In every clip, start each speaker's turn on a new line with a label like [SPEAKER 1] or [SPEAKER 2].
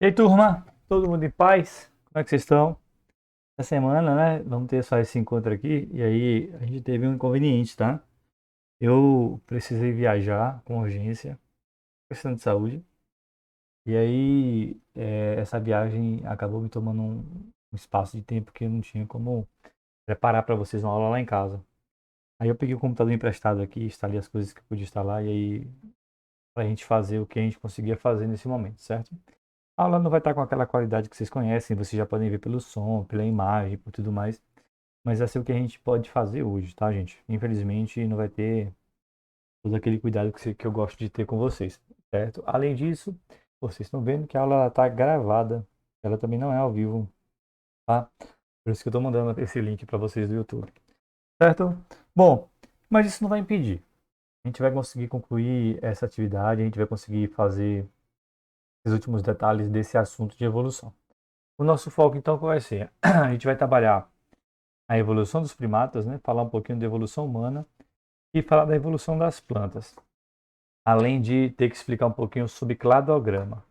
[SPEAKER 1] E aí, turma? Todo mundo em paz? Como é que vocês estão? Essa semana, né? Vamos ter só esse encontro aqui. E aí, a gente teve um inconveniente, tá? Eu precisei viajar com urgência, questão de saúde. E aí, essa viagem acabou me tomando um espaço de tempo que eu não tinha como preparar para vocês uma aula lá em casa. Aí eu peguei o computador emprestado aqui, instalei as coisas que eu podia instalar. E aí, pra gente fazer o que a gente conseguia fazer nesse momento, certo? A aula não vai estar com aquela qualidade que vocês conhecem, vocês já podem ver pelo som, pela imagem, por tudo mais. Mas essa é o que a gente pode fazer hoje, tá, gente? Infelizmente, não vai ter todo aquele cuidado que eu gosto de ter com vocês, certo? Além disso, vocês estão vendo que a aula está gravada. Ela também não é ao vivo, tá? Por isso que eu estou mandando esse link para vocês do YouTube, certo? Bom, mas isso não vai impedir. A gente vai conseguir concluir essa atividade, a gente vai conseguir fazer os últimos detalhes desse assunto de evolução. O nosso foco, então, qual vai ser? A gente vai trabalhar a evolução dos primatas, né? Falar um pouquinho da evolução humana e falar da evolução das plantas, além de ter que explicar um pouquinho sobre cladograma.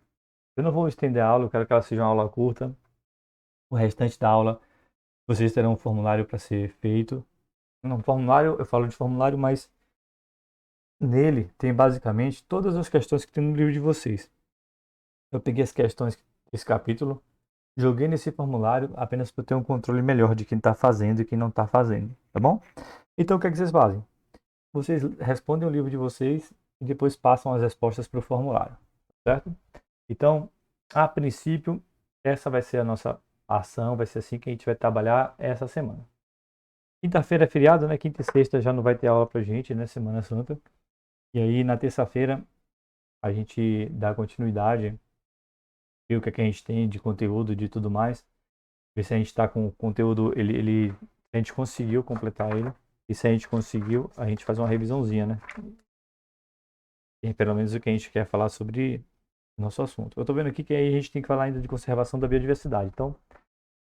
[SPEAKER 1] Eu não vou estender a aula, eu quero que ela seja uma aula curta. O restante da aula, vocês terão um formulário para ser feito. Não, formulário, eu falo de formulário, mas nele tem basicamente todas as questões que tem no livro de vocês. Eu peguei as questões desse capítulo, joguei nesse formulário apenas para ter um controle melhor de quem está fazendo e quem não está fazendo, tá bom? Então, o que é que vocês fazem? Vocês respondem o livro de vocês e depois passam as respostas para o formulário, certo? Então, a princípio, essa vai ser a nossa ação, vai ser assim que a gente vai trabalhar essa semana. Quinta-feira é feriado, né? Quinta e sexta já não vai ter aula pra gente, né? Semana Santa. E aí, na terça-feira, a gente dá continuidade, vê o que é que a gente tem de conteúdo, de tudo mais. Ver se a gente está com o conteúdo, a gente conseguiu completar ele. E se a gente conseguiu, a gente faz uma revisãozinha, né? E pelo menos o que a gente quer falar sobre o nosso assunto. Eu tô vendo aqui que aí a gente tem que falar ainda de conservação da biodiversidade. Então,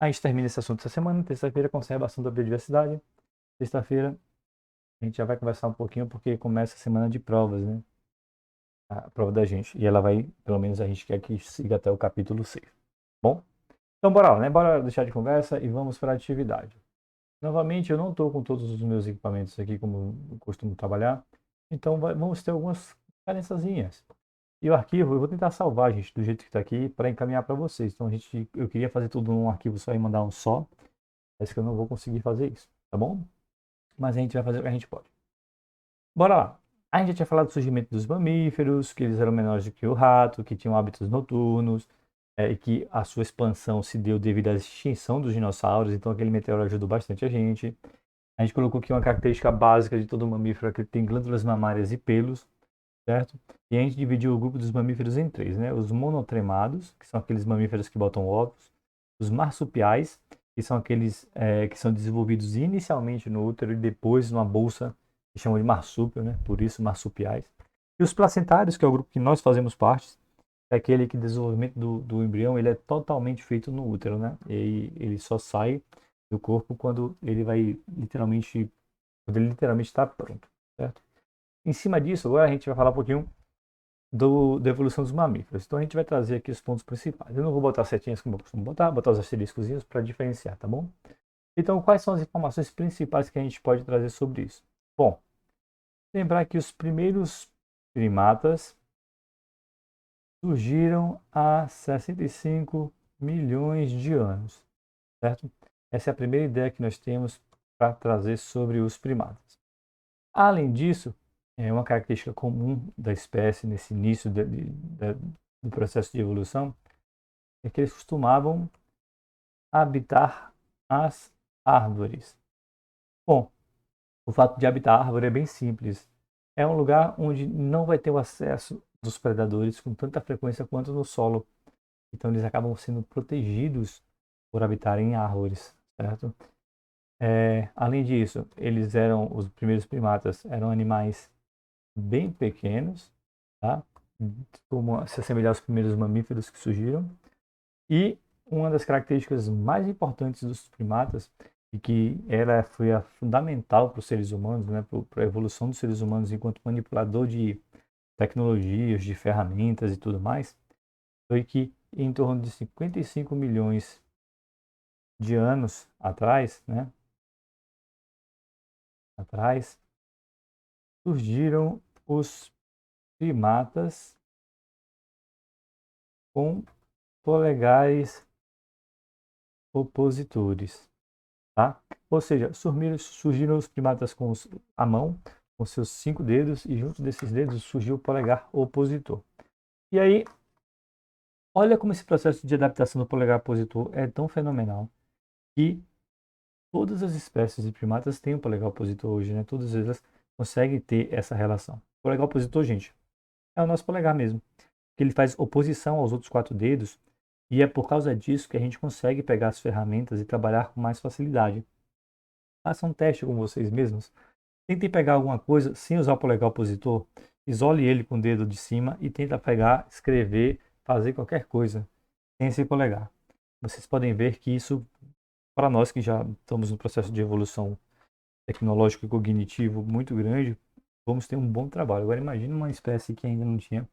[SPEAKER 1] a gente termina esse assunto essa semana. Terça-feira, conservação da biodiversidade. Sexta-feira, a gente já vai conversar um pouquinho, porque começa a semana de provas, né? A prova da gente. E ela vai, pelo menos a gente quer que siga até o capítulo 6. Bom? Então, bora lá, né? Bora deixar de conversa e vamos para a atividade. Novamente, eu não estou com todos os meus equipamentos aqui como eu costumo trabalhar. Então, vamos ter algumas carênciazinhas. E o arquivo, eu vou tentar salvar, gente, do jeito que está aqui, para encaminhar para vocês. Então, eu queria fazer tudo num arquivo só e mandar um só. Parece que eu não vou conseguir fazer isso, tá bom? Mas a gente vai fazer o que a gente pode. Bora lá. A gente já tinha falado do surgimento dos mamíferos, que eles eram menores do que o rato, que tinham hábitos noturnos, e que a sua expansão se deu devido à extinção dos dinossauros. Então, aquele meteoro ajudou bastante a gente. A gente colocou aqui uma característica básica de todo mamífero, que ele tem glândulas mamárias e pelos, certo? E a gente dividiu o grupo dos mamíferos em três, né? Os monotremados, que são aqueles mamíferos que botam ovos, os marsupiais, que são aqueles que são desenvolvidos inicialmente no útero e depois numa bolsa, que chamam de marsúpio, né? Por isso marsupiais. E os placentários, que é o grupo que nós fazemos parte, é aquele que o desenvolvimento do embrião ele é totalmente feito no útero, né? E ele só sai do corpo quando ele vai literalmente, quando ele literalmente está pronto, certo? Em cima disso, agora a gente vai falar um pouquinho da evolução dos mamíferos. Então a gente vai trazer aqui os pontos principais. Eu não vou botar setinhas como eu costumo botar os asteriscozinhos para diferenciar, tá bom? Então, quais são as informações principais que a gente pode trazer sobre isso? Bom, lembrar que os primeiros primatas surgiram há 65 milhões de anos, certo? Essa é a primeira ideia que nós temos para trazer sobre os primatas. Além disso, uma característica comum da espécie nesse início do processo de evolução é que eles costumavam habitar as árvores. Bom, o fato de habitar a árvore é bem simples. É um lugar onde não vai ter o acesso dos predadores com tanta frequência quanto no solo. Então eles acabam sendo protegidos por habitarem em árvores, certo? Além disso, os primeiros primatas eram animais bem pequenos, tá? Como se assemelhar aos primeiros mamíferos que surgiram. E uma das características mais importantes dos primatas, e que ela foi a fundamental para os seres humanos, né, para a evolução dos seres humanos enquanto manipulador de tecnologias, de ferramentas e tudo mais, foi que em torno de 55 milhões de anos atrás, né? Atrás, surgiram os primatas com polegares opositores, tá? Ou seja, surgiram os primatas com a mão, com seus 5 dedos, e junto desses dedos surgiu o polegar opositor. E aí, olha como esse processo de adaptação do polegar opositor é tão fenomenal que todas as espécies de primatas têm o polegar opositor hoje, né? Todas elas conseguem ter essa relação. O polegar opositor, gente, é o nosso polegar mesmo, que ele faz oposição aos outros 4 dedos, e é por causa disso que a gente consegue pegar as ferramentas e trabalhar com mais facilidade. Faça um teste com vocês mesmos. Tentem pegar alguma coisa sem usar o polegar opositor, isole ele com o dedo de cima e tenta pegar, escrever, fazer qualquer coisa sem esse polegar. Vocês podem ver que isso, para nós que já estamos no processo de evolução tecnológico e cognitivo muito grande, vamos ter um bom trabalho. Agora imagine uma espécie que ainda não tinha,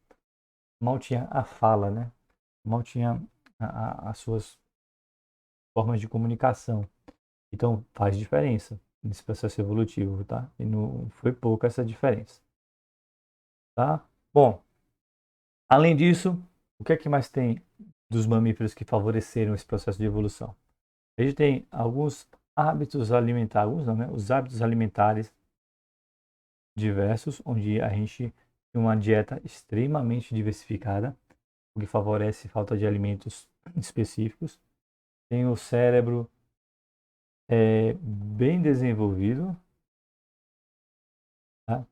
[SPEAKER 1] mal tinha a fala, né? Mal tinha as suas formas de comunicação. Então faz diferença nesse processo evolutivo, tá? E não foi pouca essa diferença, tá? Bom, além disso, o que é que mais tem dos mamíferos que favoreceram esse processo de evolução? A gente tem alguns hábitos alimentares, alguns não, né? Os hábitos alimentares diversos, onde a gente tem uma dieta extremamente diversificada, o que favorece falta de alimentos específicos. Tem o cérebro bem desenvolvido, tá?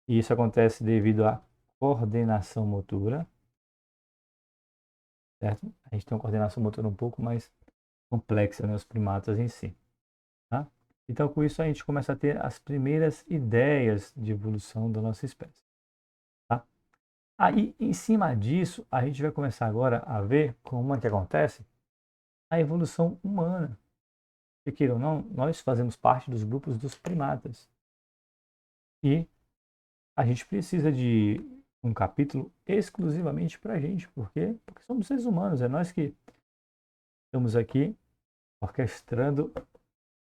[SPEAKER 1] E isso acontece devido à coordenação motora, certo? A gente tem uma coordenação motora um pouco mais complexa, né, os primatas em si, tá? Então, com isso, a gente começa a ter as primeiras ideias de evolução da nossa espécie, tá? Aí, em cima disso, a gente vai começar agora a ver como é que acontece a evolução humana. Porque, queira ou não, nós fazemos parte dos grupos dos primatas. E a gente precisa de um capítulo exclusivamente para a gente. Por quê? Porque somos seres humanos. É nós que estamos aqui orquestrando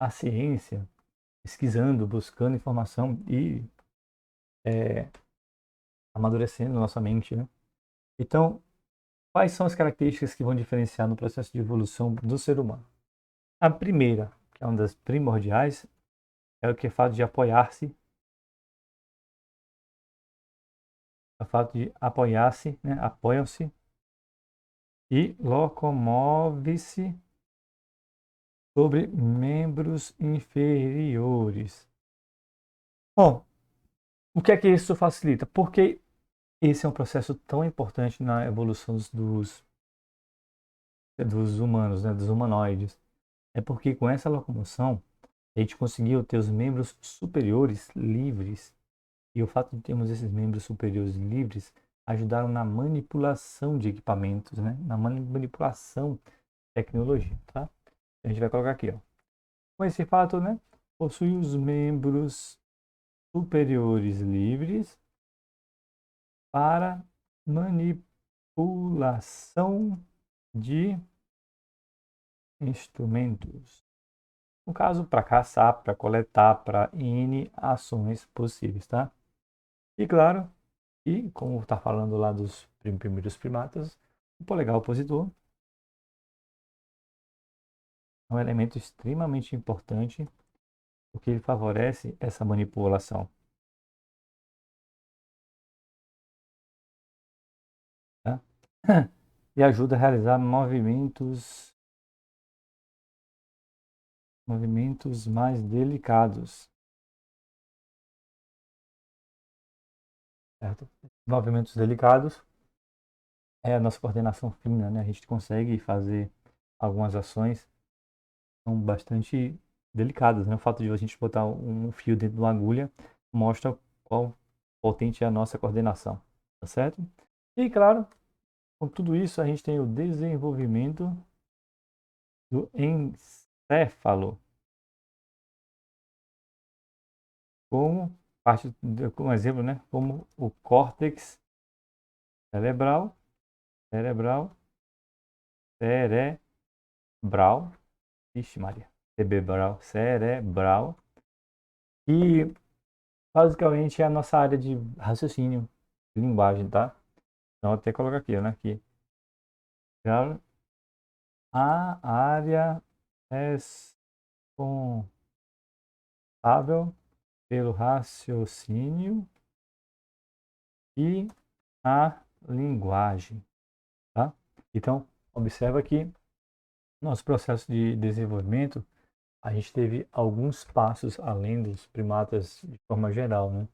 [SPEAKER 1] a ciência, pesquisando, buscando informação e amadurecendo nossa mente, né? Então, quais são as características que vão diferenciar no processo de evolução do ser humano? A primeira, que é uma das primordiais, é o que é o fato de apoiar-se, o fato de apoiar-se, né? Apoiam-se e locomove-se sobre membros inferiores. Bom, o que é que isso facilita? Porque esse é um processo tão importante na evolução dos humanos, né? Dos humanoides. É porque com essa locomoção a gente conseguiu ter os membros superiores livres. E o fato de termos esses membros superiores livres ajudaram na manipulação de equipamentos, né? Na manipulação de tecnologia, tá? A gente vai colocar aqui, ó. Com esse fato, né? Possui os membros superiores livres para manipulação de instrumentos. No caso, para caçar, para coletar, para N ações possíveis, tá? E claro, e como está falando lá dos primeiros primatas, o polegar opositor é um elemento extremamente importante porque ele favorece essa manipulação, tá? E ajuda a realizar movimentos mais delicados, certo? Movimentos delicados é a nossa coordenação fina, né? A gente consegue fazer algumas ações que são bastante delicadas, né? O fato de a gente botar um fio dentro de uma agulha mostra qual potente é a nossa coordenação, tá certo? E claro, com tudo isso a gente tem o desenvolvimento do encéfalo como parte, como exemplo, né? Como o córtex cerebral cerebral, ixi Maria, cerebral, e basicamente é a nossa área de raciocínio, de linguagem, tá? Então eu até colocar aqui, né? Aqui. A área responsável pelo raciocínio e a linguagem, tá? Então, observa que nosso processo de desenvolvimento, a gente teve alguns passos além dos primatas de forma geral, né?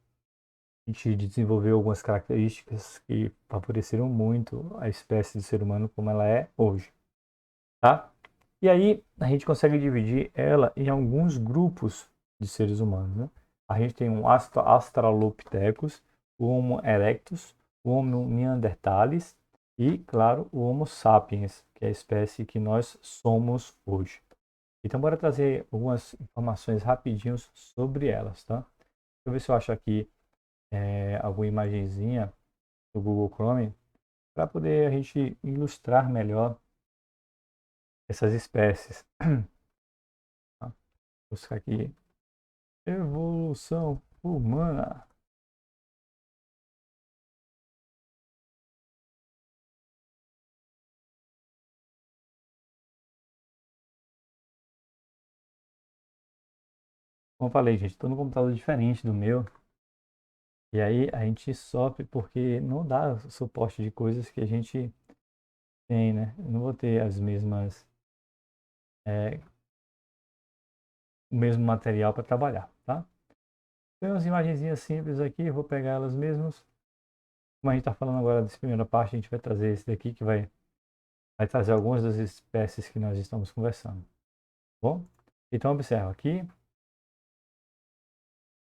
[SPEAKER 1] A gente desenvolveu algumas características que favoreceram muito a espécie do ser humano como ela é hoje, tá? E aí a gente consegue dividir ela em alguns grupos de seres humanos, né? A gente tem um Australopithecus, o Homo erectus, o Homo neanderthalis e, claro, o Homo sapiens, que é a espécie que nós somos hoje. Então, bora trazer algumas informações rapidinhos sobre elas, tá? Deixa eu ver se eu acho aqui alguma imagenzinha do Google Chrome para poder a gente ilustrar melhor essas espécies. Tá? Vou buscar aqui evolução humana. Como eu falei, gente, estou num computador diferente do meu. E aí a gente sofre porque não dá suporte de coisas que a gente tem, né? Eu não vou ter as mesmas, é, o mesmo material para trabalhar, tá? Tem umas imagenzinhas simples aqui, vou pegar elas mesmas. Como a gente está falando agora dessa primeira parte, a gente vai trazer esse daqui que vai trazer algumas das espécies que nós estamos conversando. Bom, então observa aqui,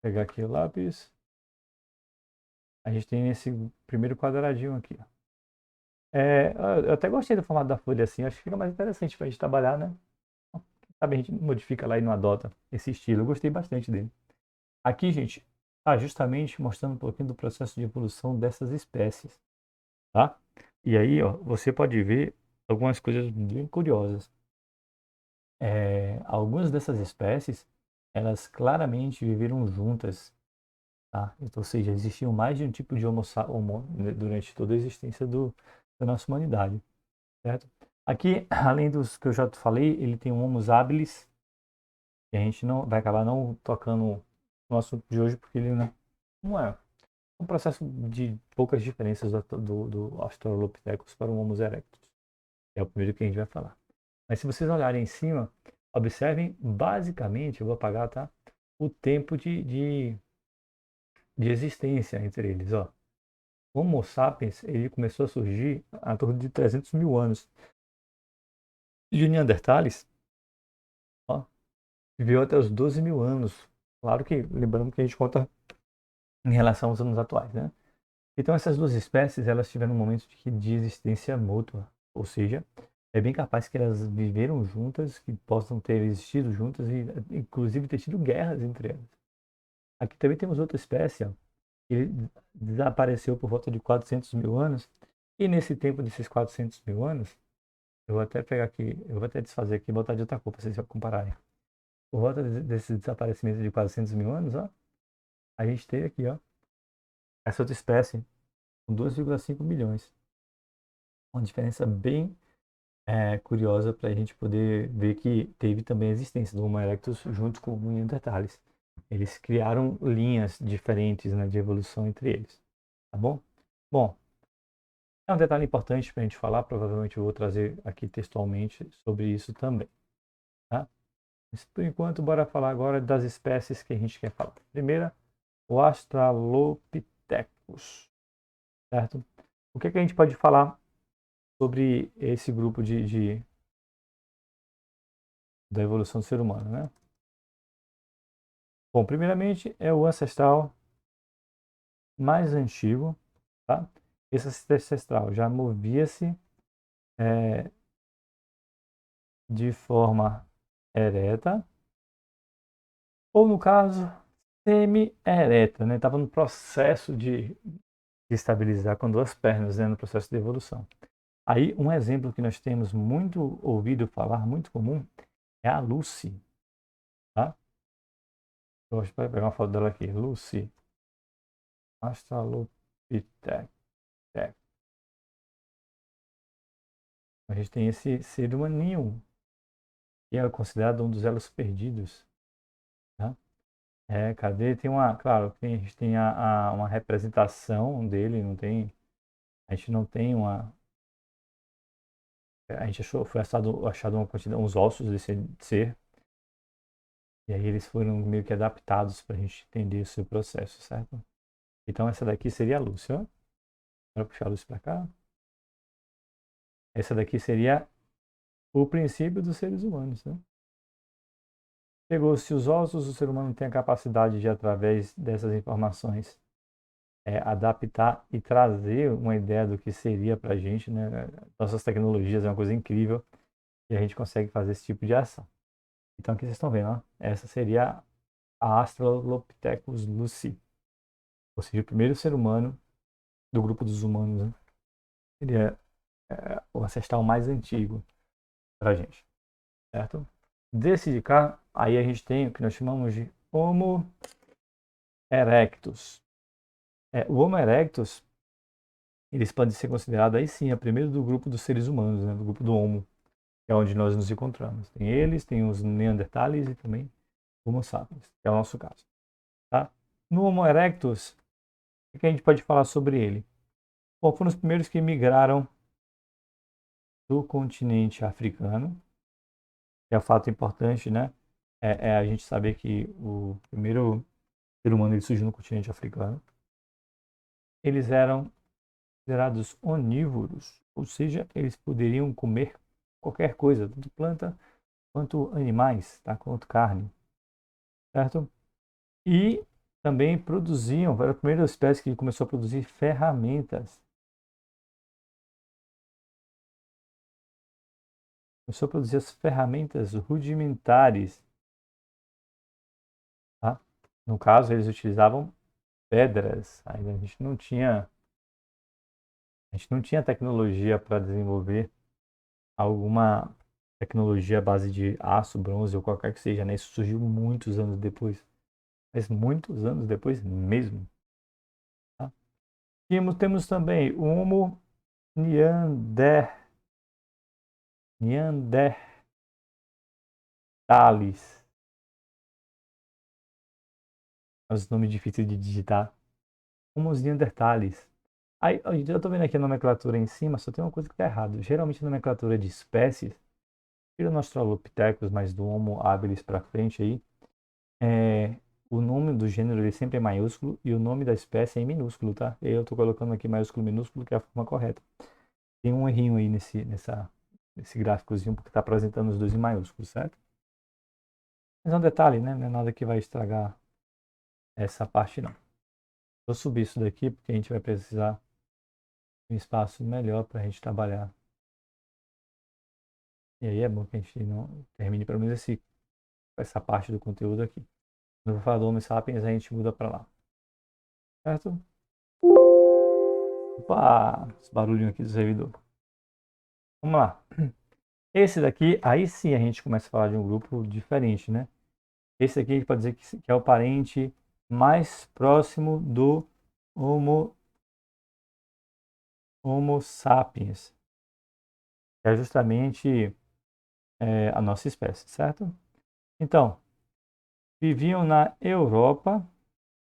[SPEAKER 1] pegar aqui o lápis. A gente tem esse primeiro quadradinho aqui. Eu até gostei do formato da folha assim, acho que fica mais interessante para a gente trabalhar, né? Sabe, a gente modifica lá e não adota esse estilo. Eu gostei bastante dele. Aqui, gente, está justamente mostrando um pouquinho do processo de evolução dessas espécies, tá? E aí, ó, você pode ver algumas coisas bem curiosas. Algumas dessas espécies, elas claramente viveram juntas, tá? Então, ou seja, existiam mais de um tipo de homo durante toda a existência da nossa humanidade, certo? Aqui, além dos que eu já te falei, ele tem um Homo habilis, que a gente não vai acabar não tocando no assunto de hoje, porque ele não é um processo de poucas diferenças do Australopithecus para o Homo erectus. É o primeiro que a gente vai falar. Mas se vocês olharem em cima, observem basicamente, eu vou apagar, tá? O tempo de existência entre eles, ó. O Homo sapiens, ele começou a surgir há torno de 300 mil anos. E o Neanderthales, ó, viveu até os 12 mil anos. Claro que, lembrando que a gente conta em relação aos anos atuais, né? Então essas duas espécies, elas tiveram um momento de existência mútua. Ou seja, é bem capaz que elas viveram juntas, que possam ter existido juntas e inclusive ter tido guerras entre elas. Aqui também temos outra espécie, ó, que desapareceu por volta de 400 mil anos. E nesse tempo desses 400 mil anos, eu vou até pegar aqui, eu vou até desfazer aqui e botar de outra cor para vocês compararem. Por volta desse desaparecimento de 400 mil anos, ó, a gente tem aqui, ó, essa outra espécie com 2,5 milhões. Uma diferença bem curiosa para a gente poder ver que teve também a existência do Homo erectus junto com o Neanderthales. Eles criaram linhas diferentes, né, de evolução entre eles. Tá bom? Bom, é um detalhe importante para a gente falar, provavelmente eu vou trazer aqui textualmente sobre isso também. Tá? Mas por enquanto, bora falar agora das espécies que a gente quer falar. Primeira, o Australopithecus. Certo? O que a gente pode falar sobre esse grupo da evolução do ser humano, né? Bom, primeiramente é o ancestral mais antigo, tá? Esse ancestral já movia-se de forma ereta, ou no caso, semi-ereta, né? Estava no processo de estabilizar com duas pernas, né? No processo de evolução. Aí, um exemplo que nós temos muito ouvido falar, muito comum, é a Lucy, tá? Eu vou pegar uma foto dela aqui. Lucy, Australopithecus. A gente tem esse ser humaninho, que é considerado um dos elos perdidos, tá? Cadê? Tem uma, claro, a gente tem uma representação dele, não tem, a gente não tem uma, a gente foi achado uma quantidade, uns ossos desse ser, e aí eles foram meio que adaptados para a gente entender o seu processo, certo? Então essa daqui seria a Lúcia, ó. Vou puxar a luz para cá. Essa daqui seria o princípio dos seres humanos, né? Pegou-se os ossos, o ser humano tem a capacidade de, através dessas informações, adaptar e trazer uma ideia do que seria para a gente, né? Nossas tecnologias é uma coisa incrível e a gente consegue fazer esse tipo de ação. Então aqui vocês estão vendo, ó, essa seria a Australopithecus lucy, ou seja, o primeiro ser humano do grupo dos humanos, né? Seria o ancestral mais antigo para a gente, certo? Desse de cá, aí a gente tem o que nós chamamos de Homo erectus. O Homo erectus, eles podem ser considerados aí sim, a primeiro do grupo dos seres humanos, né? Do grupo do Homo, que é onde nós nos encontramos. Tem eles, tem os Neandertales e também Homo sapiens, que é o nosso caso. Tá? No Homo erectus, o que a gente pode falar sobre ele? Bom, foram os primeiros que migraram do continente africano, que é um fato importante, né? A gente saber que o primeiro ser humano ele surgiu no continente africano. Eles eram considerados onívoros, ou seja, eles poderiam comer qualquer coisa, tanto planta quanto animais, tá? Quanto carne, certo? E também produziam, foi a primeira espécie que começou a produzir ferramentas. Começou a produzir as ferramentas rudimentares, tá? No caso, eles utilizavam pedras. Ainda a gente não tinha tecnologia para desenvolver alguma tecnologia à base de aço, bronze ou qualquer que seja, né? Isso surgiu muitos anos depois, mas muitos anos depois mesmo, tá? Temos também o Homo neanderthalis. É um nome difícil de digitar. Homo neanderthalis. Aí, eu tô vendo aqui a nomenclatura em cima, só tem uma coisa que tá errado. Geralmente a nomenclatura de espécies, tira o Australopithecus, mas do Homo habilis para frente aí, o nome do gênero ele sempre é maiúsculo e o nome da espécie é em minúsculo, tá? Eu tô colocando aqui maiúsculo minúsculo, que é a forma correta. Tem um errinho aí nesse gráficozinho, porque está apresentando os dois em maiúsculos, certo? Mas é um detalhe, né? Não é nada que vai estragar essa parte, não. Vou subir isso daqui, porque a gente vai precisar de um espaço melhor para a gente trabalhar. E aí é bom que a gente não termine pelo menos essa parte do conteúdo aqui. Quando eu vou falar do Homo sapiens, a gente muda para lá. Certo? Opa! Esse barulhinho aqui do servidor. Vamos lá. Esse daqui, aí sim a gente começa a falar de um grupo diferente, né? Esse aqui a gente pode dizer que é o parente mais próximo do Homo sapiens, que é justamente a nossa espécie, certo? Então, viviam na Europa,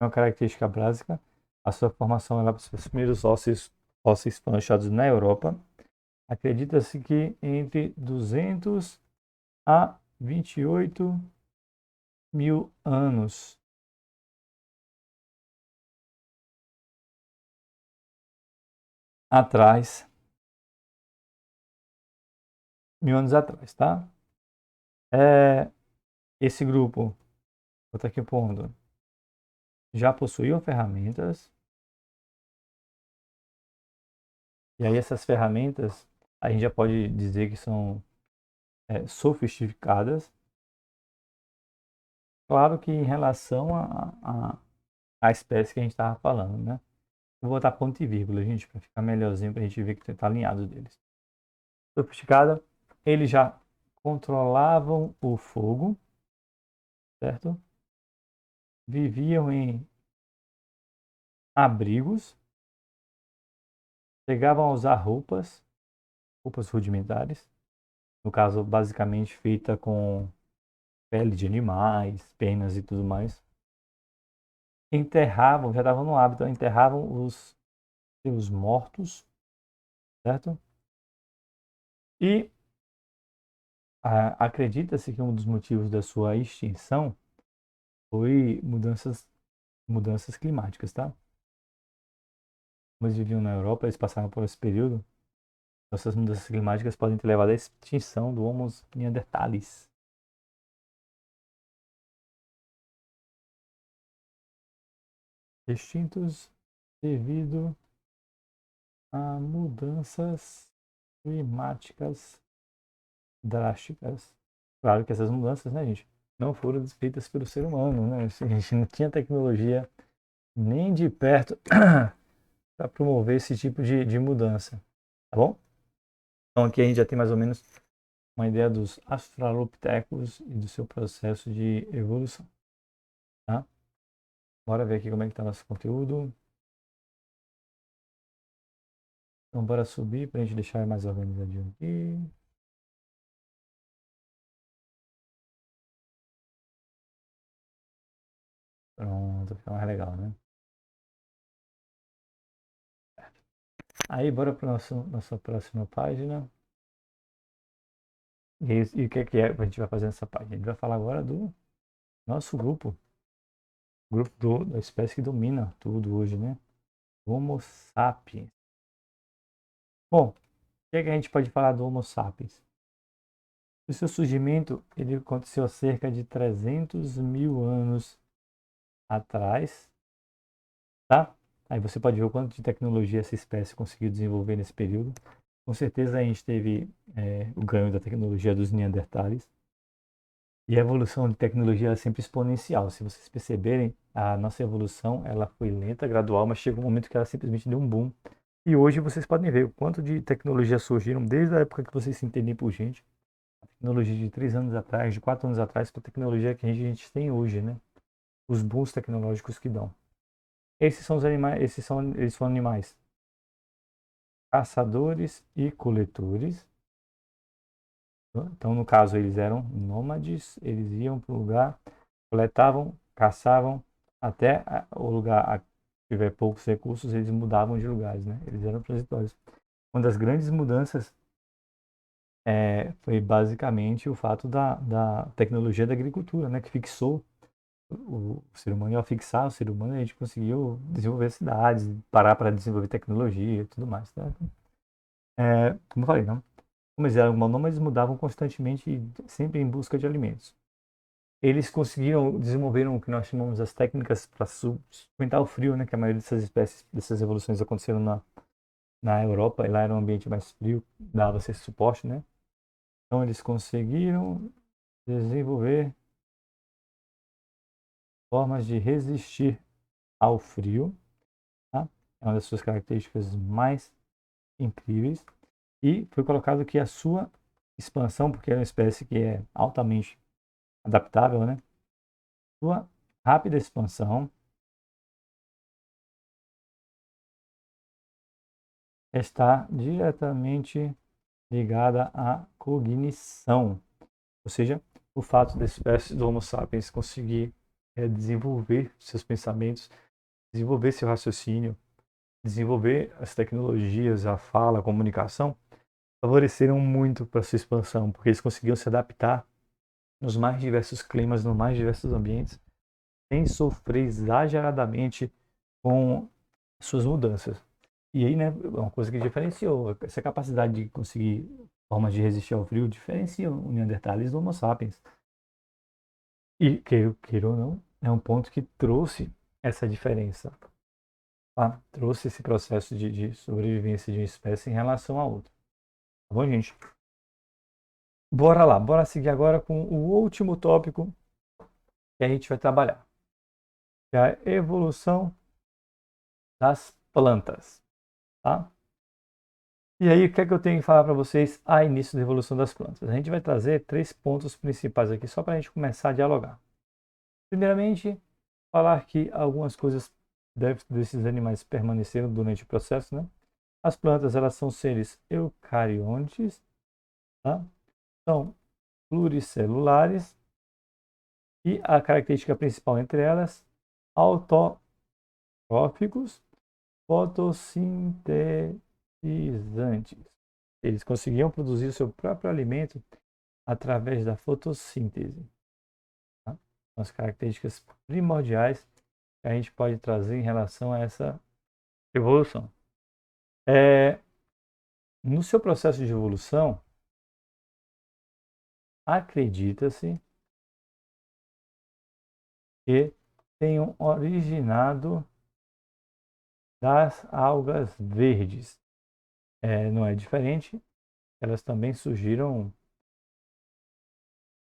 [SPEAKER 1] é uma característica básica, a sua formação era os primeiros fósseis foram achados na Europa. Acredita-se que entre 200 a 28 mil anos atrás, 1000 anos atrás, tá? Esse grupo, vou estar aqui pondo, já possuíam ferramentas, e aí essas ferramentas a gente já pode dizer que são sofisticadas. Claro que em relação à espécie que a gente estava falando, né? Vou botar ponto e vírgula, gente, para ficar melhorzinho, para a gente ver que está alinhado deles. sofisticada. Eles já controlavam o fogo, certo? Viviam em abrigos, chegavam a usar roupas rudimentares, no caso, basicamente feita com pele de animais, penas e tudo mais. Enterravam, já estavam no hábito, enterravam os seus mortos, certo? E acredita-se que um dos motivos da sua extinção foi mudanças climáticas, tá? Como eles viviam na Europa, eles passaram por esse período. Essas mudanças climáticas podem ter levado à extinção do Homo neanderthalis. Extintos devido a mudanças climáticas drásticas. Claro que essas mudanças, né, gente, não foram feitas pelo ser humano, né? A gente não tinha tecnologia nem de perto para promover esse tipo de mudança, tá bom? Então aqui a gente já tem mais ou menos uma ideia dos australopithecus e do seu processo de evolução, tá? Bora ver aqui como é que está nosso conteúdo. Então bora subir para a gente deixar mais organizadinho aqui. Pronto, fica mais legal, né? Aí bora para nossa próxima página. E o que é que a gente vai fazer nessa página? A gente vai falar agora do nosso grupo. Grupo da espécie que domina tudo hoje, né? Homo sapiens. Bom, o que é que a gente pode falar do Homo sapiens? O seu surgimento ele aconteceu há cerca de 300 mil anos atrás, tá? Aí você pode ver o quanto de tecnologia essa espécie conseguiu desenvolver nesse período. Com certeza a gente teve o ganho da tecnologia dos Neandertales. E a evolução de tecnologia é sempre exponencial. Se vocês perceberem, a nossa evolução ela foi lenta, gradual, mas chegou um momento que ela simplesmente deu um boom. E hoje vocês podem ver o quanto de tecnologias surgiram desde a época que vocês se entendem por gente. A tecnologia de 3 anos atrás, de 4 anos atrás, para a tecnologia que a gente tem hoje, né? Os booms tecnológicos que dão. Esses são os animais, eles são animais caçadores e coletores. Então, no caso, eles eram nômades, eles iam para o lugar, coletavam, caçavam, até o lugar tiver poucos recursos, eles mudavam de lugares, né? Eles eram transitórios. Uma das grandes mudanças foi basicamente o fato da tecnologia da agricultura, né? Que fixou o ser humano, e ao fixar o ser humano, a gente conseguiu desenvolver cidades, parar para desenvolver tecnologia e tudo mais, tá? Como eu falei, não? Como eles eram monômados, mudavam constantemente, sempre em busca de alimentos. Eles conseguiram, desenvolveram o que nós chamamos as técnicas para sustentar o frio, né? Que a maioria dessas espécies, dessas evoluções aconteceram na Europa, e lá era um ambiente mais frio, dava-se esse suporte, né? Então eles conseguiram desenvolver formas de resistir ao frio, tá? É uma das suas características mais incríveis. E foi colocado que a sua expansão, porque é uma espécie que é altamente adaptável, né? Sua rápida expansão está diretamente ligada à cognição, ou seja, o fato da espécie do Homo sapiens conseguir desenvolver seus pensamentos, desenvolver seu raciocínio, desenvolver as tecnologias, a fala, a comunicação, favoreceram muito para sua expansão, porque eles conseguiam se adaptar nos mais diversos climas, nos mais diversos ambientes, sem sofrer exageradamente com suas mudanças. E aí, né, uma coisa que diferenciou, essa capacidade de conseguir formas de resistir ao frio, diferencia o Neanderthalis do Homo sapiens. E, queira ou não, é um ponto que trouxe essa diferença. Tá? Trouxe esse processo de sobrevivência de uma espécie em relação a outra. Tá bom, gente? Bora lá, bora seguir agora com o último tópico que a gente vai trabalhar, que é a evolução das plantas, tá? E aí, o que é que eu tenho que falar para vocês a início da evolução das plantas? A gente vai trazer 3 pontos principais aqui, só para a gente começar a dialogar. Primeiramente, falar que algumas coisas desses animais permaneceram durante o processo, né? As plantas, elas são seres eucariontes, tá? São pluricelulares e a característica principal entre elas, autótróficos, fotossintetizantes. Eles conseguiam produzir o seu próprio alimento através da fotossíntese. Tá? São as características primordiais que a gente pode trazer em relação a essa evolução. No seu processo de evolução, acredita-se que tenham originado das algas verdes. Não é diferente, elas também surgiram,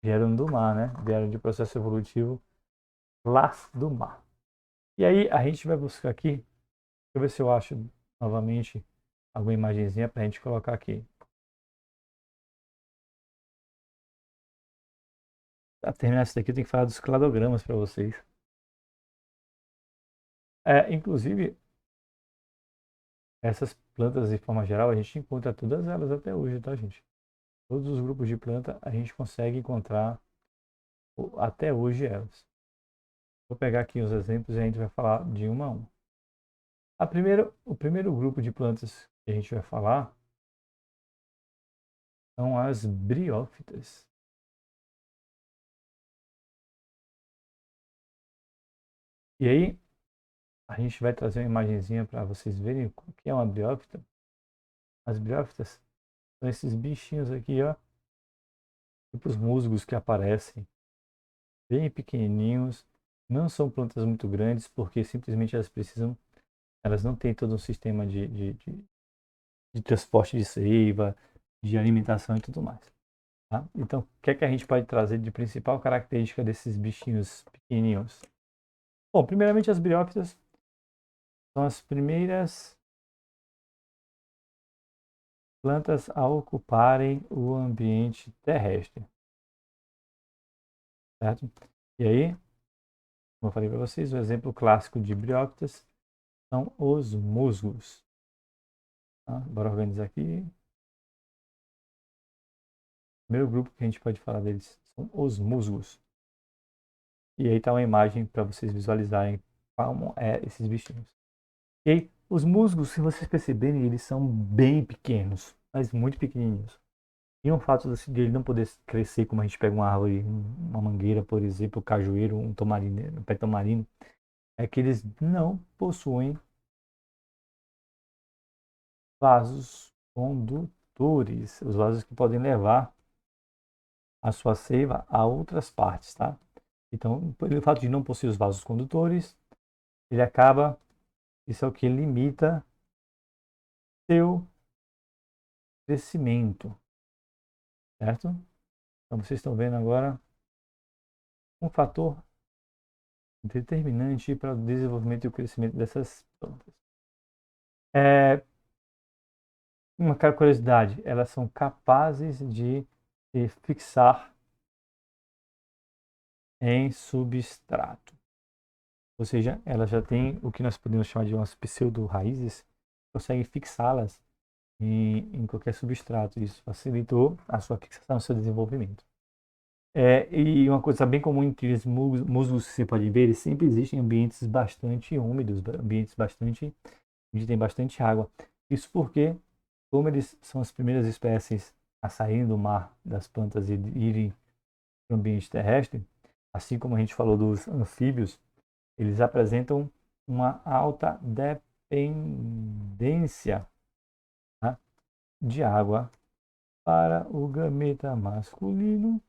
[SPEAKER 1] vieram do mar, né? Vieram de processo evolutivo lá do mar. E aí a gente vai buscar aqui, deixa eu ver se eu acho novamente alguma imagenzinha para a gente colocar aqui. Para terminar isso daqui, eu tenho que falar dos cladogramas para vocês. Inclusive, essas plantas, de forma geral, a gente encontra todas elas até hoje, tá, gente? Todos os grupos de planta a gente consegue encontrar até hoje elas. Vou pegar aqui os exemplos e a gente vai falar de uma a uma. O primeiro grupo de plantas que a gente vai falar são as briófitas. E aí, a gente vai trazer uma imagenzinha para vocês verem o que é uma briófita. As briófitas são esses bichinhos aqui, ó, tipo os musgos que aparecem, bem pequenininhos. Não são plantas muito grandes, porque simplesmente elas não têm todo um sistema de transporte de seiva, de alimentação e tudo mais. Tá? Então, o que é que a gente pode trazer de principal característica desses bichinhos pequenininhos? Bom, primeiramente as briófitas são as primeiras plantas a ocuparem o ambiente terrestre, certo? E aí, como eu falei para vocês, o exemplo clássico de briófitas são os musgos. Tá? Bora organizar aqui. O primeiro grupo que a gente pode falar deles são os musgos. E aí está uma imagem para vocês visualizarem como é esses bichinhos. E aí, os musgos, se vocês perceberem, eles são bem pequenos, mas muito pequenininhos. E um fato de ele não poder crescer como a gente pega uma árvore, uma mangueira, por exemplo, um cajueiro, um pé tamarino, é que eles não possuem vasos condutores, os vasos que podem levar a sua seiva a outras partes, tá? Então, pelo fato de não possuir os vasos condutores, ele acaba, isso é o que limita seu crescimento, certo? Então, vocês estão vendo agora um fator determinante para o desenvolvimento e o crescimento dessas plantas. Uma curiosidade, elas são capazes de se fixar em substrato. Ou seja, elas já têm o que nós podemos chamar de umas pseudo-raízes, conseguem fixá-las em qualquer substrato. Isso facilitou a sua fixação, o seu desenvolvimento. E uma coisa bem comum entre os musgos que você pode ver, eles sempre existem em ambientes bastante úmidos, ambientes onde tem bastante água. Isso porque, como eles são as primeiras espécies a saírem do mar das plantas e irem para o ambiente terrestre, assim como a gente falou dos anfíbios, eles apresentam uma alta dependência, tá, de água para o gameta masculino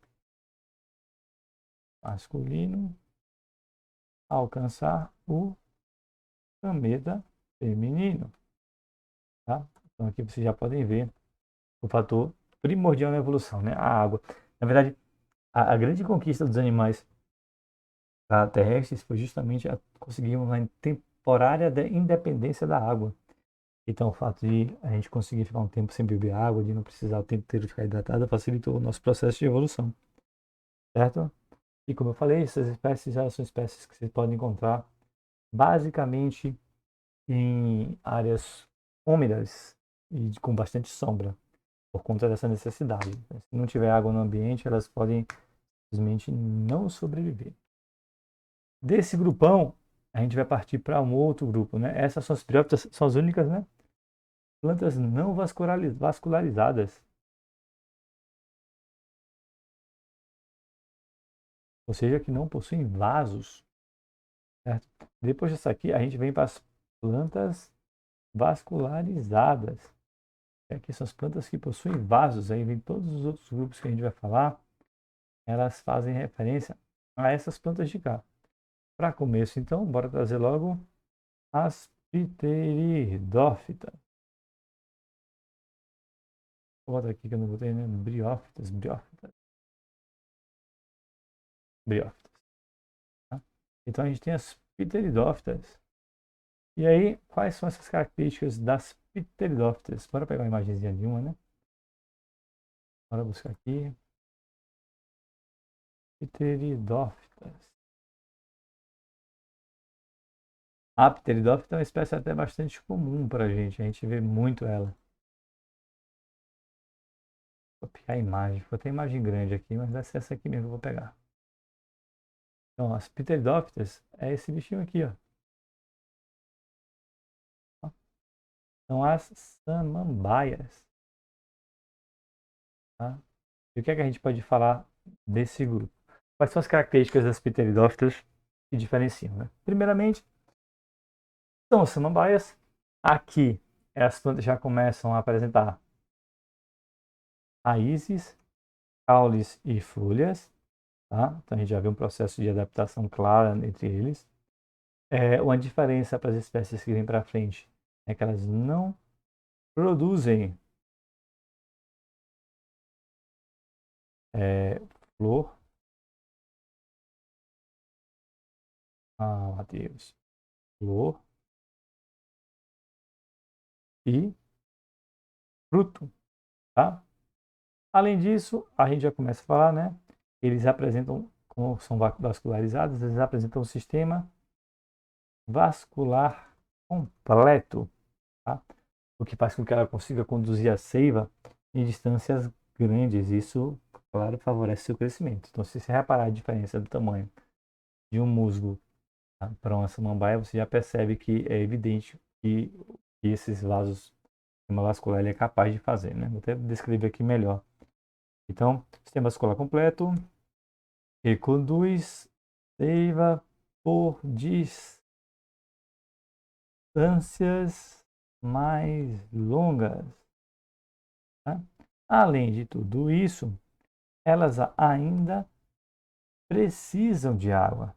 [SPEAKER 1] alcançar o gameta feminino. Tá? Então aqui vocês já podem ver o fator primordial na evolução, né? A água. Na verdade, a grande conquista dos animais terrestres foi justamente conseguir uma temporária independência da água. Então, o fato de a gente conseguir ficar um tempo sem beber água, de não precisar o tempo inteiro ficar hidratada, facilitou o nosso processo de evolução, certo? E como eu falei, essas espécies já são espécies que você pode encontrar basicamente em áreas úmidas e com bastante sombra, por conta dessa necessidade. Se não tiver água no ambiente, elas podem simplesmente não sobreviver. Desse grupão, a gente vai partir para um outro grupo, né? Essas são as briófitas, são as únicas, né? Plantas não vascularizadas, ou seja, que não possuem vasos, certo? Depois dessa aqui, a gente vem para as plantas vascularizadas. Aqui são as plantas que possuem vasos, aí vem todos os outros grupos que a gente vai falar, elas fazem referência a essas plantas de cá. Para começo, então, bora trazer logo as pteridófitas. Vou botar aqui que eu não botei, né? Briófitas. Tá? Então a gente tem as pteridófitas. E aí, quais são essas características das pteridófitas? Bora pegar uma imagenzinha de uma, né? Bora buscar aqui. Pteridófitas. A pteridófita é uma espécie até bastante comum para a gente vê muito ela. Vou copiar a imagem, vou ter imagem grande aqui, mas vai ser essa aqui mesmo que eu vou pegar. Então, as pteridófitas é esse bichinho aqui, ó. São as samambaias. Tá? E o que é que a gente pode falar desse grupo? Quais são as características das pteridófitas que diferenciam, né? Primeiramente, são as samambaias. Aqui, as plantas já começam a apresentar raízes, caules e folhas. Tá? Então, a gente já vê um processo de adaptação clara entre eles. Uma diferença para as espécies que vêm para frente é que elas não produzem flor. Ah, Matheus. Flor e fruto. Tá? Além disso, a gente já começa a falar, né? Eles apresentam, como são vascularizados, eles apresentam um sistema vascular completo, tá? O que faz com que ela consiga conduzir a seiva em distâncias grandes. Isso, claro, favorece seu crescimento. Então, se você reparar a diferença do tamanho de um musgo, tá, para uma samambaia, você já percebe que é evidente que esses vasos, o sistema vascular, ele é capaz de fazer, né? Vou até descrever aqui melhor. Então, sistema vascular completo, que conduz seiva por distâncias mais longas. Tá? Além de tudo isso, elas ainda precisam de água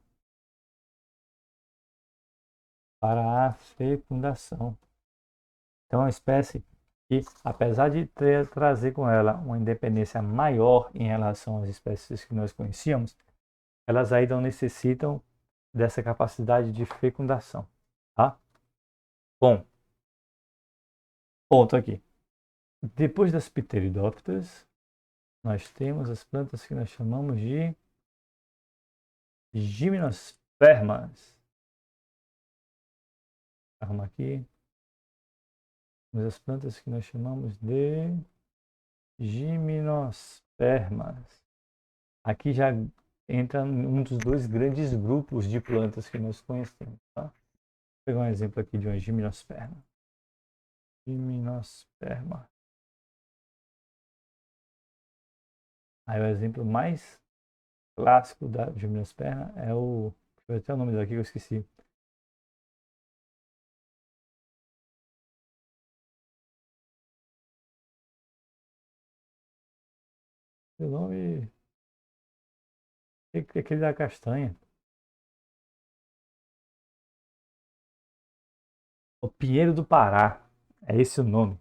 [SPEAKER 1] para a fecundação. Então, é uma espécie que, apesar de trazer com ela uma independência maior em relação às espécies que nós conhecíamos, elas ainda necessitam dessa capacidade de fecundação. Tá? Bom, ponto aqui. Depois das pteridófitas, nós temos as plantas que nós chamamos de gimnospermas. Arruma aqui. Temos as plantas que nós chamamos de gimnospermas. Aqui já entra um dos dois grandes grupos de plantas que nós conhecemos. Tá? Vou pegar um exemplo aqui de uma gimnosperma. Gimnosperma. Aí o exemplo mais clássico da gimnosperma é o... Deixa eu ver até o nome daqui que eu esqueci. O nome é aquele da castanha. O pinheiro do Pará. É esse o nome.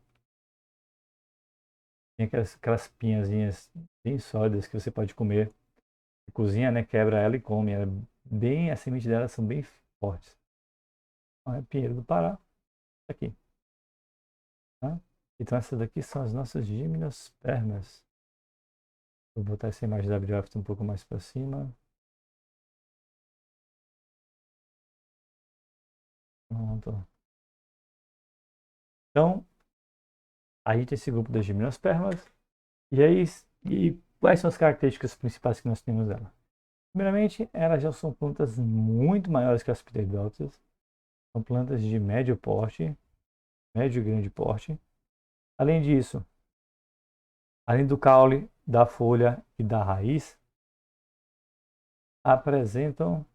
[SPEAKER 1] Tem aquelas pinhazinhas bem sólidas que você pode comer. Você cozinha, né? Quebra ela e come. As sementes delas são bem fortes. Então, é pinheiro do Pará. Aqui. Então essas daqui são as nossas gimnospermas. Vou botar essa imagem da Abriófita um pouco mais para cima. Pronto. Então, aí tem esse grupo das gimnospermas. E aí, e quais são as características principais que nós temos dela? Primeiramente, elas já são plantas muito maiores que as pteridófitas. São plantas de médio porte, médio e grande porte. Além disso, além do caule, da folha e da raiz, apresentam,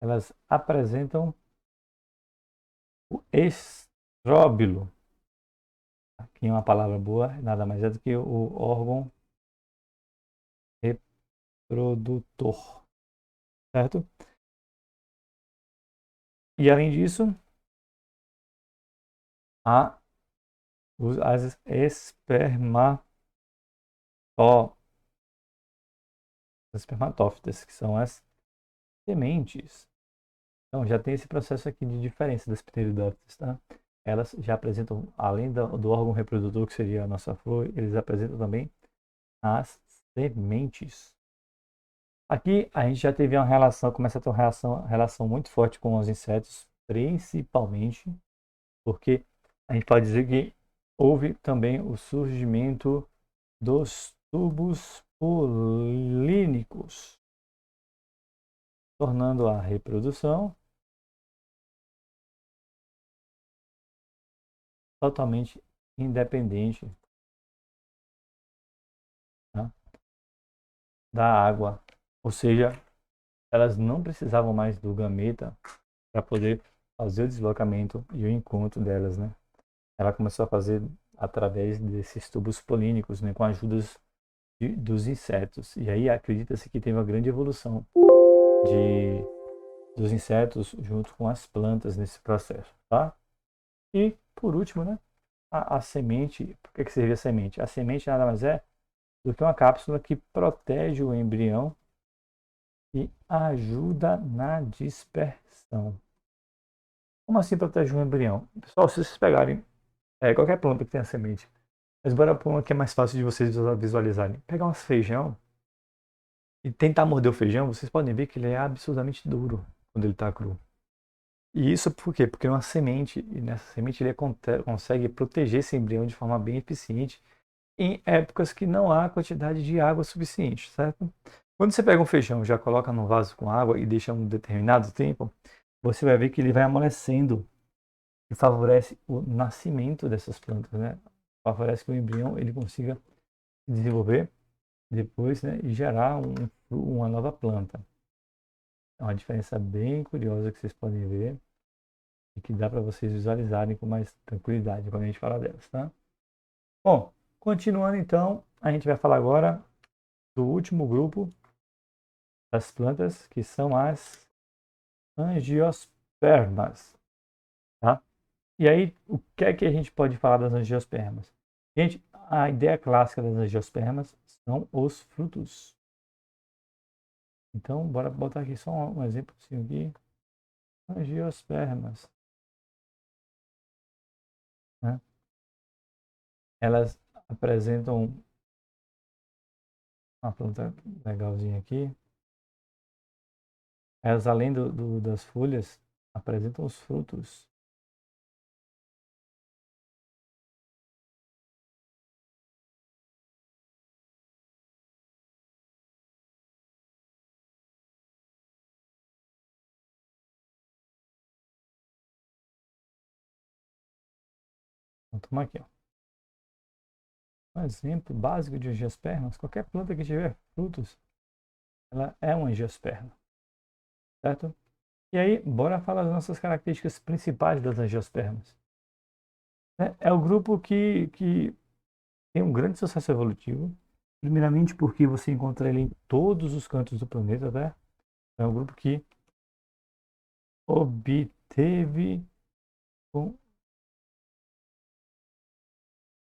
[SPEAKER 1] elas apresentam o estróbilo. Aqui é uma palavra boa, nada mais é do que o órgão reprodutor, certo? E além disso, há as espermatófitas, que são as sementes. Então já tem esse processo aqui de diferença das pteridófitas, tá? Elas já apresentam, além do órgão reprodutor, que seria a nossa flor, eles apresentam também as sementes. Aqui a gente já teve uma relação, começa a ter uma relação muito forte com os insetos, principalmente porque a gente pode dizer que houve também o surgimento dos tubos polínicos, tornando a reprodução totalmente independente, tá, da água. Ou seja, elas não precisavam mais do gameta para poder fazer o deslocamento e o encontro delas, né? Ela começou a fazer através desses tubos polínicos, né, com a ajuda dos insetos. E aí acredita-se que teve uma grande evolução dos insetos junto com as plantas nesse processo, tá? E por último, né, a semente. Por que seria a semente? A semente nada mais é do que uma cápsula que protege o embrião e ajuda na dispersão. Como assim protege o embrião? Pessoal, se vocês pegarem qualquer planta que tenha semente, mas bora para uma que é mais fácil de vocês visualizarem. Pegar um feijão e tentar morder o feijão, vocês podem ver que ele é absurdamente duro quando ele está cru. E isso por quê? Porque é uma semente, e nessa semente ele consegue proteger esse embrião de forma bem eficiente em épocas que não há quantidade de água suficiente, certo? Quando você pega um feijão, já coloca num vaso com água e deixa um determinado tempo, você vai ver que ele vai amolecendo e favorece o nascimento dessas plantas, né? Favorece que o embrião ele consiga se desenvolver depois, né, e gerar uma nova planta. É uma diferença bem curiosa que vocês podem ver e que dá para vocês visualizarem com mais tranquilidade quando a gente fala delas, tá? Bom, continuando então, a gente vai falar agora do último grupo das plantas, que são as angiospermas, tá? E aí, o que é que a gente pode falar das angiospermas? Gente, a ideia clássica das angiospermas são os frutos. Então, bora botar aqui só um exemplo aqui. Angiospermas, né? Elas apresentam uma planta legalzinha aqui. Elas, além das folhas, apresentam os frutos. Vamos tomar aqui, ó. Um exemplo básico de angiospermas. Qualquer planta que tiver frutos, ela é uma angiosperma, certo? E aí, bora falar das nossas características principais das angiospermas. É o grupo que tem um grande sucesso evolutivo. Primeiramente porque você encontra ele em todos os cantos do planeta, tá? É um grupo que obteve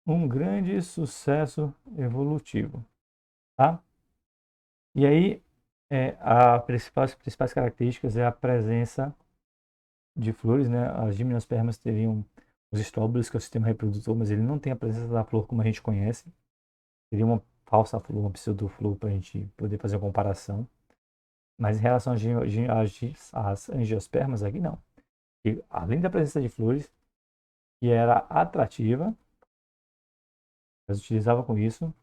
[SPEAKER 1] um grande sucesso evolutivo, tá? E aí, as principais características é a presença de flores, né? As gimnospermas teriam os estróbilos, que é o sistema reprodutor, mas ele não tem a presença da flor como a gente conhece. Seria uma falsa flor, uma pseudo-flor para a gente poder fazer uma comparação. Mas em relação às angiospermas, aqui não. E, além da presença de flores, que era atrativa, elas utilizavam com isso.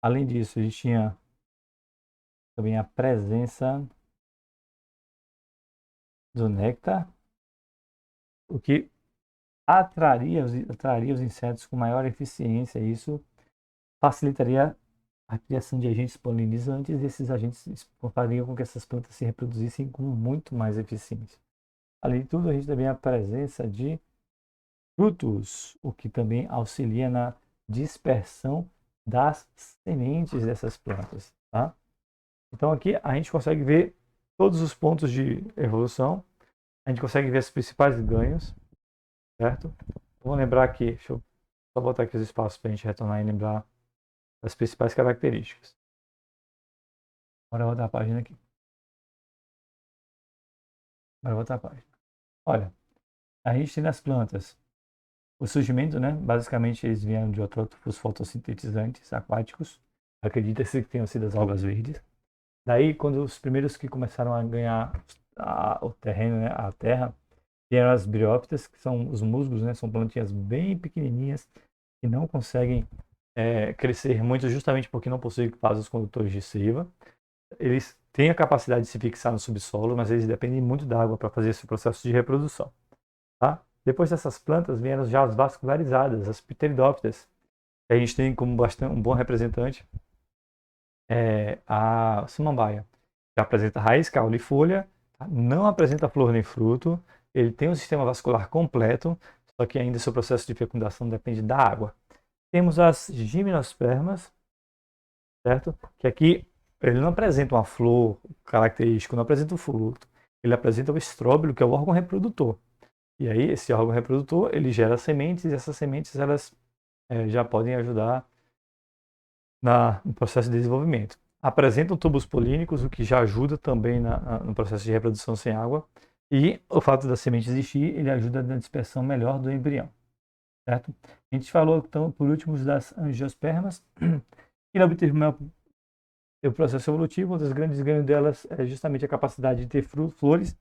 [SPEAKER 1] Além disso, a gente tinha também a presença do néctar, o que atraria os insetos com maior eficiência. Isso facilitaria a criação de agentes polinizantes e esses agentes fariam com que essas plantas se reproduzissem com muito mais eficiência. Além de tudo, a gente também tem a presença de frutos, o que também auxilia na dispersão das sementes dessas plantas. Tá? Então aqui a gente consegue ver todos os pontos de evolução, a gente consegue ver os principais ganhos, certo? Vamos lembrar aqui, deixa eu só botar aqui os espaços para a gente retornar e lembrar das principais características. Bora rodar a página aqui. Bora voltar a página. Olha, a gente tem nas plantas o surgimento, né? Basicamente eles vieram de autótrofos fotossintetizantes aquáticos. Acredita-se que tenham sido as algas verdes. Daí, quando os primeiros que começaram a ganhar o terreno, né, a terra, vieram as briófitas, que são os musgos, né? São plantinhas bem pequenininhas que não conseguem crescer muito justamente porque não possuem vasos condutores de seiva. Eles têm a capacidade de se fixar no subsolo, mas eles dependem muito da água para fazer esse processo de reprodução. Tá? Depois dessas plantas vieram já as vascularizadas, as pteridófitas. A gente tem como um bom representante a samambaia, que apresenta raiz, caule e folha, tá? Não apresenta flor nem fruto, ele tem um sistema vascular completo, só que ainda seu processo de fecundação depende da água. Temos as gimnospermas, certo? Que aqui ele não apresenta uma flor característica, não apresenta um fruto, ele apresenta o estróbilo, que é o órgão reprodutor. E aí esse órgão reprodutor ele gera sementes e essas sementes elas já podem ajudar no processo de desenvolvimento. Apresentam tubos polínicos, o que já ajuda também no processo de reprodução sem água. E o fato da semente existir, ele ajuda na dispersão melhor do embrião. Certo? A gente falou, então, por último, das angiospermas. E obteve o processo evolutivo, um dos grandes ganhos delas é justamente a capacidade de ter flores,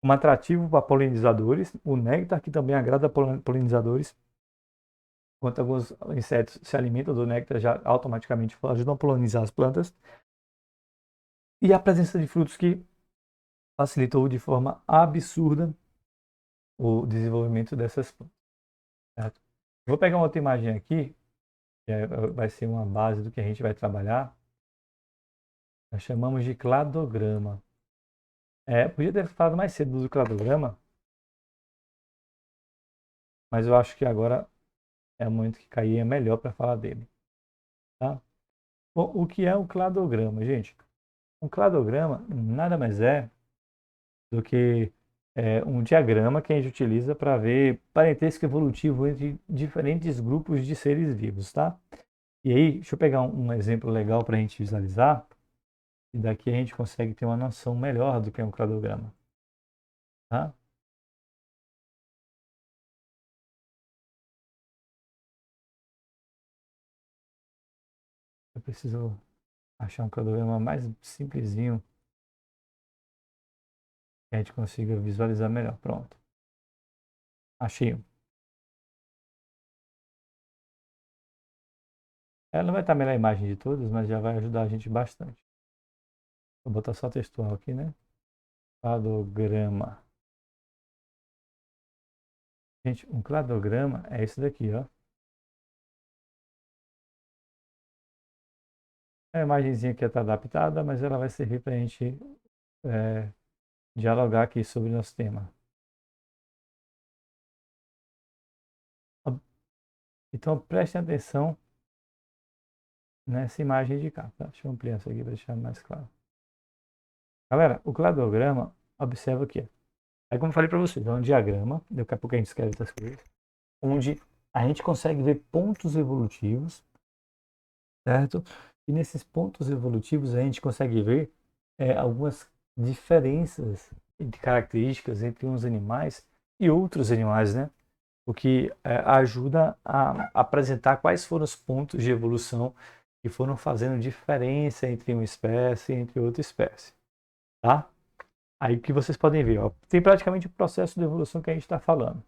[SPEAKER 1] um atrativo para polinizadores, o néctar, que também agrada polinizadores. Enquanto alguns insetos se alimentam do néctar, já automaticamente ajudam a polinizar as plantas. E a presença de frutos que facilitou de forma absurda o desenvolvimento dessas plantas. Certo? Vou pegar uma outra imagem aqui, que vai ser uma base do que a gente vai trabalhar. Nós chamamos de cladograma. Podia ter falado mais cedo do cladograma, mas eu acho que agora é o momento que caía melhor para falar dele. Tá? Bom, o que é o cladograma, gente? Um cladograma nada mais é do que um diagrama que a gente utiliza para ver parentesco evolutivo entre diferentes grupos de seres vivos, tá? E aí, deixa eu pegar um exemplo legal para a gente visualizar, e daqui a gente consegue ter uma noção melhor do que é um cladograma, tá? Eu preciso achar um cladograma mais simplesinho que a gente consiga visualizar melhor. Pronto. Achei um. Ela não vai estar a melhor imagem de todas, mas já vai ajudar a gente bastante. Vou botar só textual aqui, né? Cladograma. Gente, um cladograma é esse daqui, ó. É a imagenzinha que está adaptada, mas ela vai servir para a gente dialogar aqui sobre o nosso tema. Então prestem atenção nessa imagem de cá. Tá? Deixa eu ampliar isso aqui para deixar mais claro. Galera, o cladograma, observa aqui. Aí como eu falei para vocês, é um diagrama, daqui a pouco a gente escreve essas coisas, onde a gente consegue ver pontos evolutivos, certo? E nesses pontos evolutivos a gente consegue ver algumas diferenças de características entre uns animais e outros animais, né? O que ajuda a apresentar quais foram os pontos de evolução que foram fazendo diferença entre uma espécie e entre outra espécie, tá? Aí o que vocês podem ver, ó, tem praticamente o processo de evolução que a gente está falando.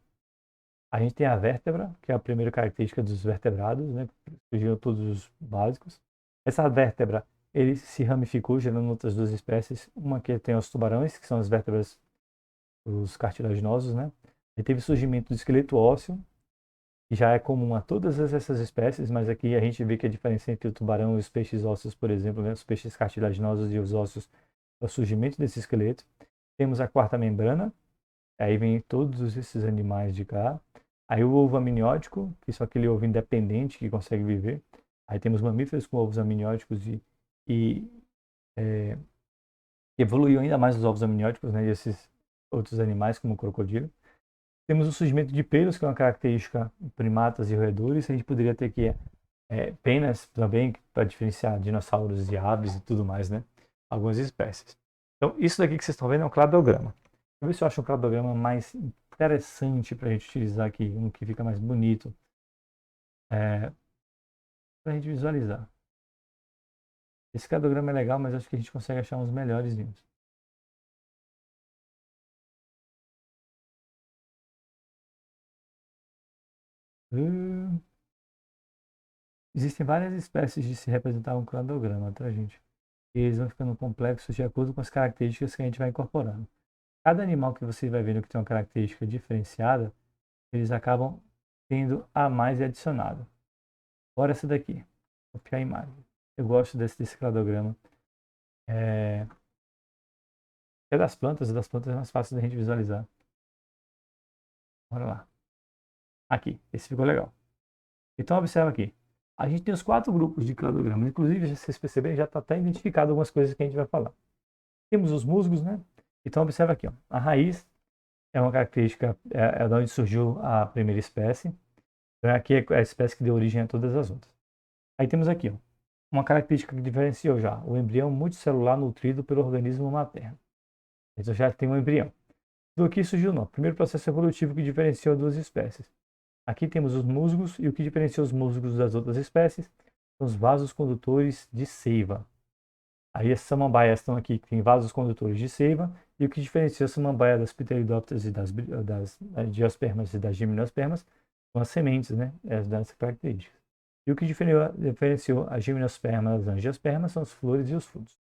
[SPEAKER 1] A gente tem a vértebra, que é a primeira característica dos vertebrados, né? Surgiram todos os básicos. Essa vértebra, ele se ramificou, gerando outras duas espécies. Uma que tem os tubarões, que são as vértebras, os cartilaginosos, né? E teve o surgimento do esqueleto ósseo, que já é comum a todas essas espécies, mas aqui a gente vê que a diferença entre o tubarão e os peixes ósseos, por exemplo, né? Os peixes cartilaginosos e os ósseos, é o surgimento desse esqueleto. Temos a quarta membrana, aí vem todos esses animais de cá. Aí o ovo amniótico, que são aquele ovo independente que consegue viver. Aí temos mamíferos com ovos amnióticos e evoluiu ainda mais os ovos amnióticos, né, desses outros animais, como o crocodilo. Temos o surgimento de pelos, que é uma característica em primatas e roedores. A gente poderia ter aqui penas também, para diferenciar dinossauros e aves e tudo mais, né? Algumas espécies. Então, isso daqui que vocês estão vendo é um cladograma. Deixa eu ver se eu acho um cladograma mais interessante para a gente utilizar aqui, um que fica mais bonito, para a gente visualizar. Esse cladograma é legal, mas acho que a gente consegue achar uns melhores. Uh, Existem várias espécies de se representar um cladograma, tá, gente? E eles vão ficando complexos de acordo com as características que a gente vai incorporando. Cada animal que você vai vendo que tem uma característica diferenciada, eles acabam tendo a mais adicionado. Bora essa daqui. Copiar a imagem. Eu gosto desse cladograma. É, é das plantas é mais fácil da gente visualizar. Bora lá. Aqui, esse ficou legal. Então observa aqui. A gente tem os 4 grupos de cladogramas. Inclusive, se vocês perceberem, já está até identificado algumas coisas que a gente vai falar. Temos os musgos, né? Então observa aqui. Ó. A raiz é uma característica, é de onde surgiu a primeira espécie. Então aqui é a espécie que deu origem a todas as outras. Aí temos aqui, ó, uma característica que diferenciou já, o embrião multicelular nutrido pelo organismo materno. Então já tem um embrião. Do que surgiu o primeiro processo evolutivo que diferenciou duas espécies. Aqui temos os musgos, e o que diferencia os musgos das outras espécies são os vasos condutores de seiva. Aí as samambaias estão aqui, que tem vasos condutores de seiva, e o que diferencia a samambaia das pteridópteras e das angiospermas e das gimnospermas são as sementes, né? Das características. E o que diferenciou a gimnosperma das angiospermas são as flores e os frutos,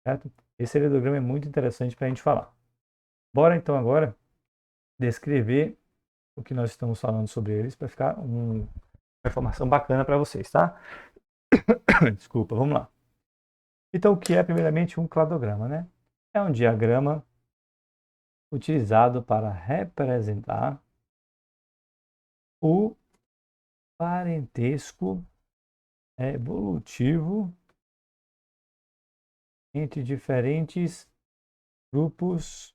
[SPEAKER 1] certo? Esse heredograma é muito interessante para a gente falar. Bora então agora descrever o que nós estamos falando sobre eles para ficar uma informação bacana para vocês, tá? Desculpa, vamos lá. Então, o que é primeiramente um cladograma, né? É um diagrama utilizado para representar o parentesco evolutivo entre diferentes grupos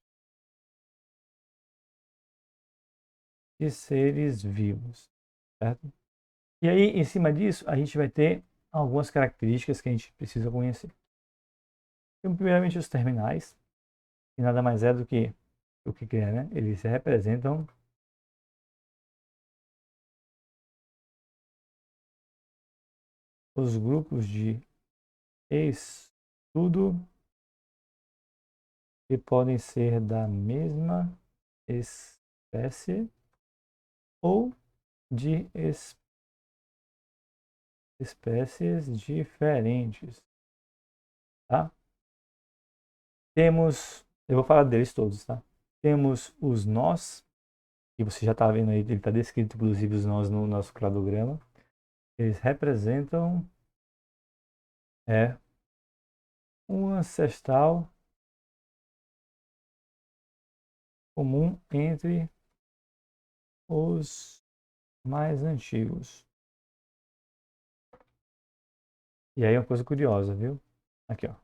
[SPEAKER 1] de seres vivos, certo? E aí, em cima disso, a gente vai ter algumas características que a gente precisa conhecer. Então, primeiramente, os terminais, que nada mais é do que o que é, né? Eles representam os grupos de estudo que podem ser da mesma espécie ou de espécies diferentes, tá? Temos, eu vou falar deles todos, tá? Temos os nós, que você já está vendo aí, ele está descrito, inclusive, os nós no nosso cladograma. Eles representam um ancestral comum entre os mais antigos. E aí é uma coisa curiosa, viu? Aqui, ó.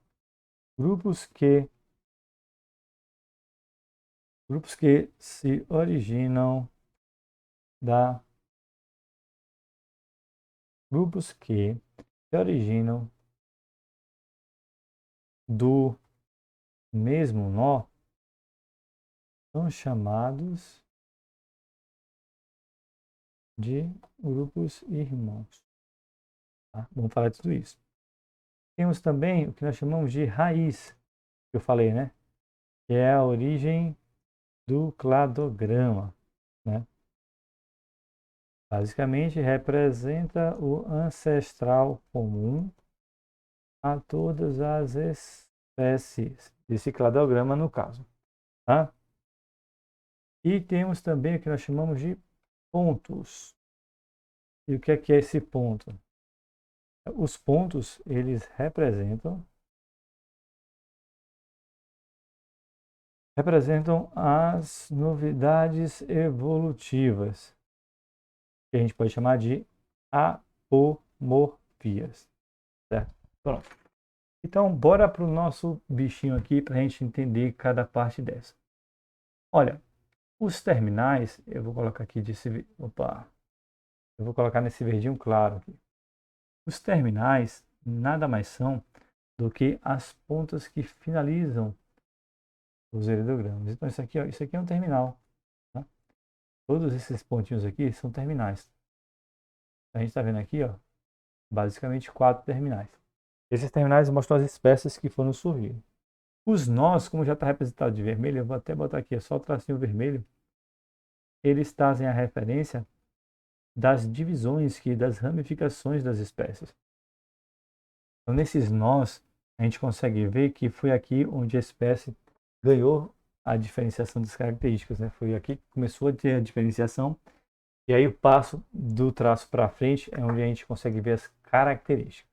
[SPEAKER 1] Grupos que grupos que se originam da grupos que se originam do mesmo nó são chamados de grupos irmãos. Tá? Vamos falar de tudo isso. Temos também o que nós chamamos de raiz, que eu falei, né? Que é a origem do cladograma, né? Basicamente representa o ancestral comum a todas as espécies desse cladograma no caso, tá? E temos também o que nós chamamos de pontos. E o que é esse ponto? Os pontos, eles representam as novidades evolutivas, que a gente pode chamar de apomorfias, certo? Pronto. Então, bora para o nosso bichinho aqui para a gente entender cada parte dessa. Olha, os terminais, eu vou colocar aqui eu vou colocar nesse verdinho claro aqui. Os terminais nada mais são do que as pontas que finalizam os helidogramas. Então isso aqui, ó, isso aqui é um terminal. Tá? Todos esses pontinhos aqui são terminais. A gente está vendo aqui, ó, basicamente 4 terminais. Esses terminais mostram as espécies que foram surgir. Os nós, como já está representado de vermelho, eu vou até botar aqui só o tracinho vermelho. Eles trazem a referência das divisões, das ramificações das espécies. Então, nesses nós, a gente consegue ver que foi aqui onde a espécie ganhou a diferenciação das características, né? Foi aqui que começou a ter a diferenciação. E aí o passo do traço para frente é onde a gente consegue ver as características.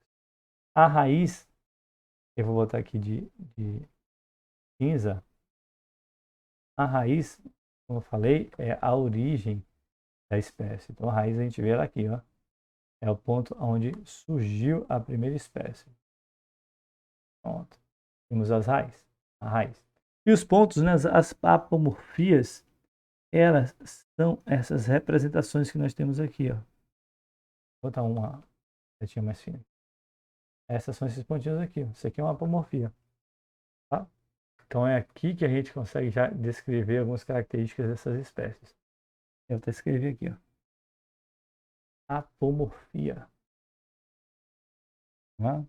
[SPEAKER 1] A raiz, eu vou botar aqui de cinza. A raiz, como eu falei, é a origem da espécie. Então a raiz a gente vê ela aqui, ó. É o ponto onde surgiu a primeira espécie. Pronto. Temos a raiz. E os pontos, né, as apomorfias, elas são essas representações que nós temos aqui, ó. Vou botar uma setinha mais fina. Essas são esses pontinhos aqui. Isso aqui é uma apomorfia. Tá? Então é aqui que a gente consegue já descrever algumas características dessas espécies. Eu até escrevi aqui, ó. Apomorfia. Tá?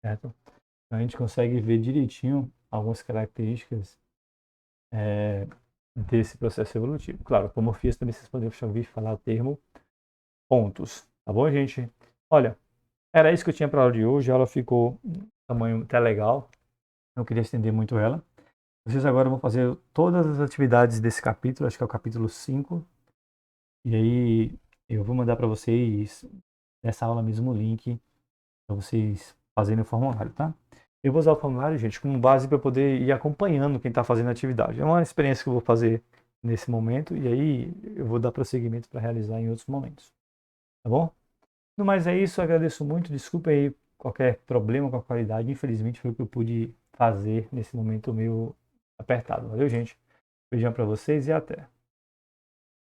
[SPEAKER 1] Certo? Então a gente consegue ver direitinho algumas características desse processo evolutivo. Claro, apomorfias também vocês podem ouvir falar o termo pontos. Tá bom, gente? Olha, era isso que eu tinha para a aula de hoje. A aula ficou um tamanho até legal. Não queria estender muito ela. Vocês agora vão fazer todas as atividades desse capítulo, acho que é o capítulo 5. E aí eu vou mandar para vocês nessa aula mesmo o link para vocês fazerem o formulário, tá? Eu vou usar o formulário, gente, como base para poder ir acompanhando quem está fazendo a atividade. É uma experiência que eu vou fazer nesse momento e aí eu vou dar prosseguimento para realizar em outros momentos. Tá bom? No mais é isso, agradeço muito. Desculpa aí qualquer problema com a qualidade. Infelizmente foi o que eu pude fazer nesse momento meio apertado. Valeu, gente? Beijão para vocês e até.